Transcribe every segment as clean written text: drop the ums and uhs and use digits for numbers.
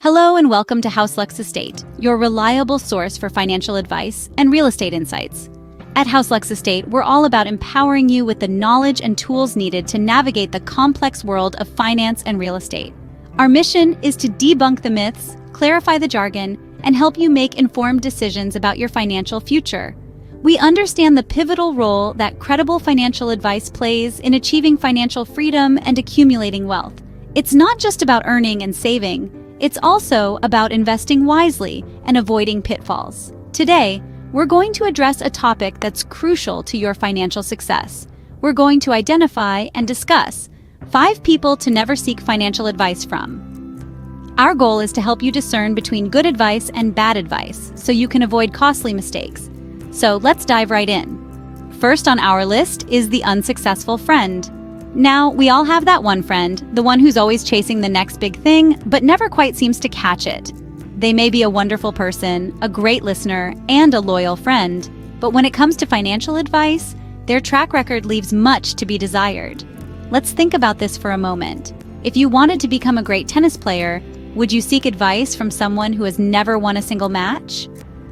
Hello and welcome to Lux Estate, your reliable source for financial advice and real estate insights. At Lux Estate, we're all about empowering you with the knowledge and tools needed to navigate the complex world of finance and real estate. Our mission is to debunk the myths, clarify the jargon, and help you make informed decisions about your financial future. We understand the pivotal role that credible financial advice plays in achieving financial freedom and accumulating wealth. It's not just about earning and saving. It's also about investing wisely and avoiding pitfalls. Today, we're going to address a topic that's crucial to your financial success. We're going to identify and discuss 5 people to never seek financial advice from. Our goal is to help you discern between good advice and bad advice so you can avoid costly mistakes. So let's dive right in. First on our list is the unsuccessful friend. Now, we all have that one friend, the one who's always chasing the next big thing, but never quite seems to catch it. They may be a wonderful person, a great listener, and a loyal friend, but when it comes to financial advice, their track record leaves much to be desired. Let's think about this for a moment. If you wanted to become a great tennis player, would you seek advice from someone who has never won a single match?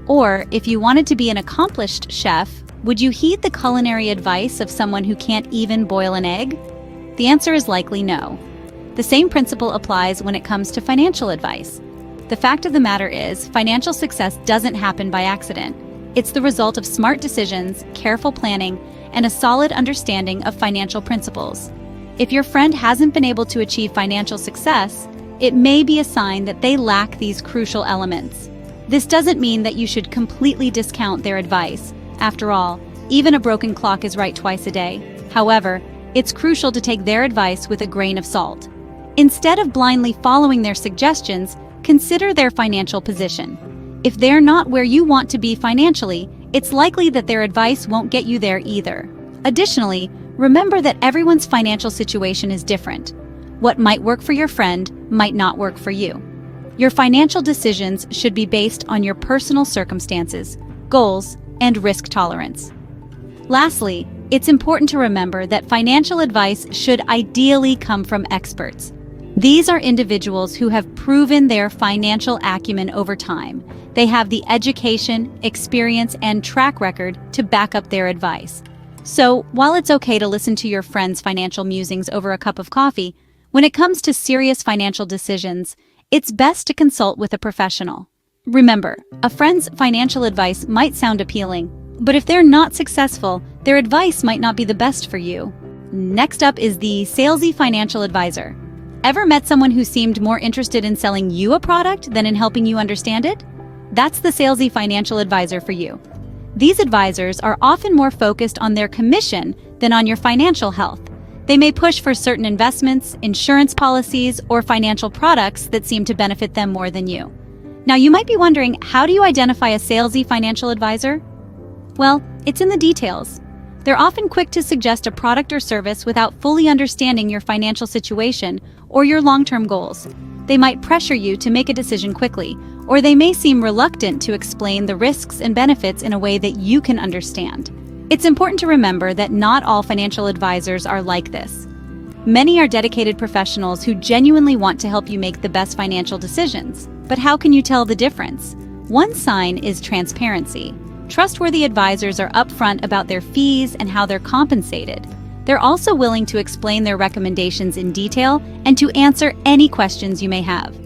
Or if you wanted to be an accomplished chef, would you heed the culinary advice of someone who can't even boil an egg? The answer is likely no. The same principle applies when it comes to financial advice. The fact of the matter is, financial success doesn't happen by accident. It's the result of smart decisions, careful planning, and a solid understanding of financial principles. If your friend hasn't been able to achieve financial success, it may be a sign that they lack these crucial elements. This doesn't mean that you should completely discount their advice. After all, even a broken clock is right twice a day. However, it's crucial to take their advice with a grain of salt. Instead of blindly following their suggestions, consider their financial position. If they're not where you want to be financially, it's likely that their advice won't get you there either. Additionally, remember that everyone's financial situation is different. What might work for your friend might not work for you. Your financial decisions should be based on your personal circumstances, goals, and risk tolerance. Lastly, it's important to remember that financial advice should ideally come from experts. These are individuals who have proven their financial acumen over time. They have the education, experience, and track record to back up their advice. So, while it's okay to listen to your friend's financial musings over a cup of coffee, when it comes to serious financial decisions, it's best to consult with a professional. Remember, a friend's financial advice might sound appealing, but if they're not successful, their advice might not be the best for you. Next up is the salesy financial advisor. Ever met someone who seemed more interested in selling you a product than in helping you understand it? That's the salesy financial advisor for you. These advisors are often more focused on their commission than on your financial health. They may push for certain investments, insurance policies, or financial products that seem to benefit them more than you. Now, you might be wondering, how do you identify a salesy financial advisor? Well, it's in the details. They're often quick to suggest a product or service without fully understanding your financial situation or your long-term goals. They might pressure you to make a decision quickly, or they may seem reluctant to explain the risks and benefits in a way that you can understand. It's important to remember that not all financial advisors are like this. Many are dedicated professionals who genuinely want to help you make the best financial decisions. But how can you tell the difference? One sign is transparency. Trustworthy advisors are upfront about their fees and how they're compensated. They're also willing to explain their recommendations in detail and to answer any questions you may have.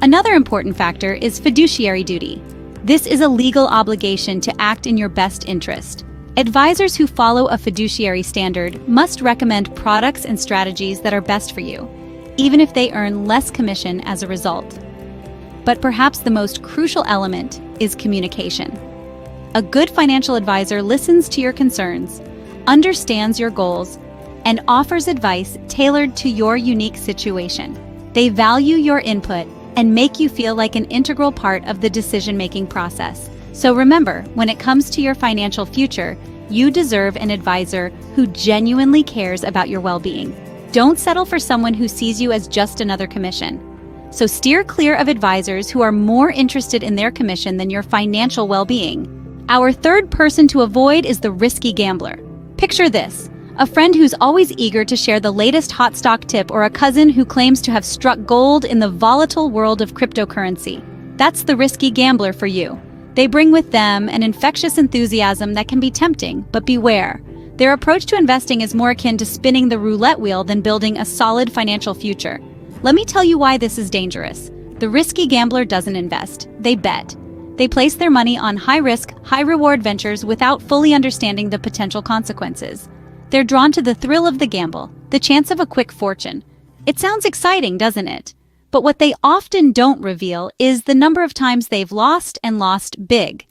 Another important factor is fiduciary duty. This is a legal obligation to act in your best interest. Advisors who follow a fiduciary standard must recommend products and strategies that are best for you, even if they earn less commission as a result. But perhaps the most crucial element is communication. A good financial advisor listens to your concerns, understands your goals, and offers advice tailored to your unique situation. They value your input and make you feel like an integral part of the decision-making process. So remember, when it comes to your financial future, you deserve an advisor who genuinely cares about your well-being. Don't settle for someone who sees you as just another commission. So steer clear of advisors who are more interested in their commission than your financial well-being. Our third person to avoid is the risky gambler. Picture this: A friend who's always eager to share the latest hot stock tip, or a cousin who claims to have struck gold in the volatile world of cryptocurrency. That's the risky gambler for you. They bring with them an infectious enthusiasm that can be tempting, but beware. Their approach to investing is more akin to spinning the roulette wheel than building a solid financial future. Let me tell you why this is dangerous. The risky gambler doesn't invest, they bet. They place their money on high-risk, high-reward ventures without fully understanding the potential consequences. They're drawn to the thrill of the gamble, the chance of a quick fortune. It sounds exciting, doesn't it? But what they often don't reveal is the number of times they've lost, and lost big.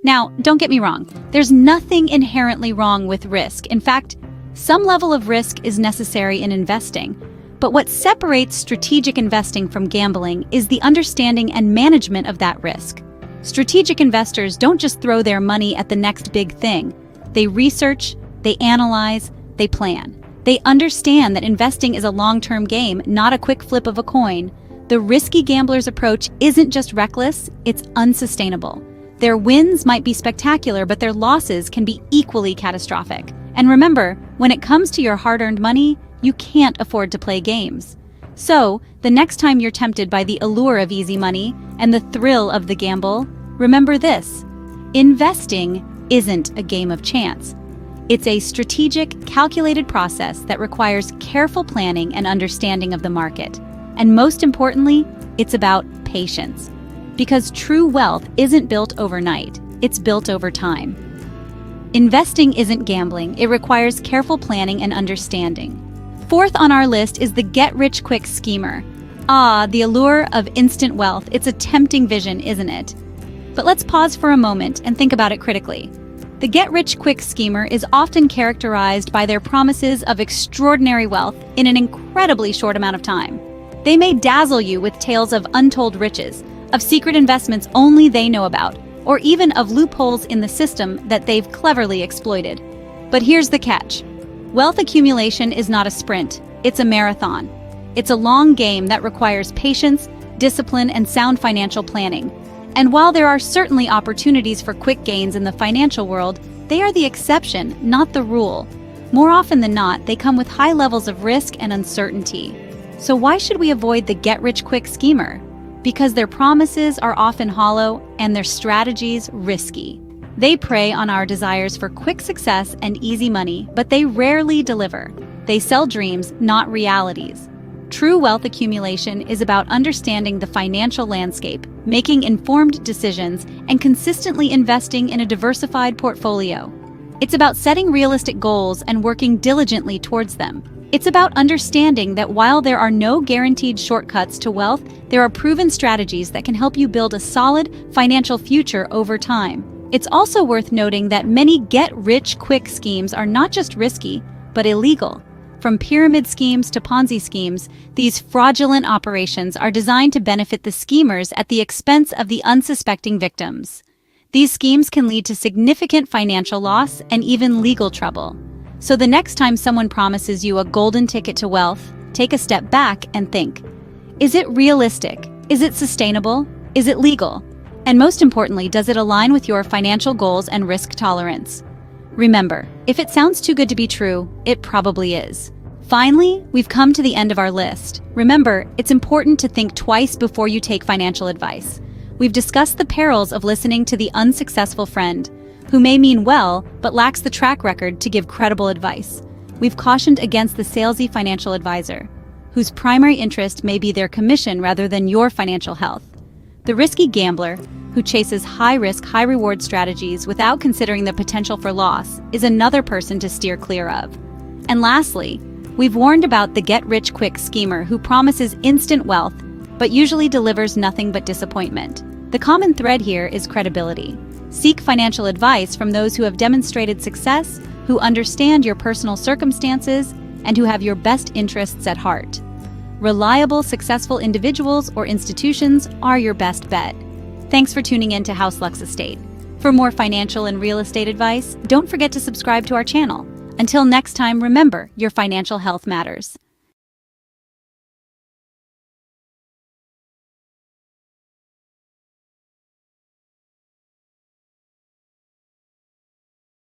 Now, don't get me wrong, there's nothing inherently wrong with risk. In fact, some level of risk is necessary in investing. But what separates strategic investing from gambling is the understanding and management of that risk. Strategic investors don't just throw their money at the next big thing. They research, they analyze, they plan. They understand that investing is a long-term game, not a quick flip of a coin. The risky gambler's approach isn't just reckless, it's unsustainable. Their wins might be spectacular, but their losses can be equally catastrophic. And remember, when it comes to your hard-earned money, you can't afford to play games. So, the next time you're tempted by the allure of easy money and the thrill of the gamble, remember this: investing isn't a game of chance. It's a strategic, calculated process that requires careful planning and understanding of the market. And most importantly, it's about patience. Because true wealth isn't built overnight, it's built over time. Investing isn't gambling, it requires careful planning and understanding. Fourth on our list is the get-rich-quick schemer. The allure of instant wealth. It's a tempting vision, isn't it? But let's pause for a moment and think about it critically. The get-rich-quick schemer is often characterized by their promises of extraordinary wealth in an incredibly short amount of time. They may dazzle you with tales of untold riches, of secret investments only they know about, or even of loopholes in the system that they've cleverly exploited. But here's the catch. Wealth accumulation is not a sprint, it's a marathon. It's a long game that requires patience, discipline, and sound financial planning. And while there are certainly opportunities for quick gains in the financial world, they are the exception, not the rule. More often than not, they come with high levels of risk and uncertainty. So why should we avoid the get-rich-quick schemer? Because their promises are often hollow and their strategies risky. They prey on our desires for quick success and easy money, but they rarely deliver. They sell dreams, not realities. True wealth accumulation is about understanding the financial landscape, making informed decisions, and consistently investing in a diversified portfolio. It's about setting realistic goals and working diligently towards them. It's about understanding that while there are no guaranteed shortcuts to wealth, there are proven strategies that can help you build a solid financial future over time. It's also worth noting that many get-rich-quick schemes are not just risky, but illegal. From pyramid schemes to Ponzi schemes, these fraudulent operations are designed to benefit the schemers at the expense of the unsuspecting victims. These schemes can lead to significant financial loss and even legal trouble. So the next time someone promises you a golden ticket to wealth, take a step back and think. Is it realistic? Is it sustainable? Is it legal? And most importantly, does it align with your financial goals and risk tolerance? Remember, if it sounds too good to be true, it probably is. Finally, we've come to the end of our list. Remember, it's important to think twice before you take financial advice. We've discussed the perils of listening to the unsuccessful friend, who may mean well, but lacks the track record to give credible advice. We've cautioned against the salesy financial advisor, whose primary interest may be their commission rather than your financial health. The risky gambler, who chases high-risk, high-reward strategies without considering the potential for loss, is another person to steer clear of. And lastly, we've warned about the get-rich-quick schemer who promises instant wealth, but usually delivers nothing but disappointment. The common thread here is credibility. Seek financial advice from those who have demonstrated success, who understand your personal circumstances, and who have your best interests at heart. Reliable, successful individuals or institutions are your best bet. Thanks for tuning in to Lux Estate. For more financial and real estate advice, don't forget to subscribe to our channel. Until next time, remember, your financial health matters.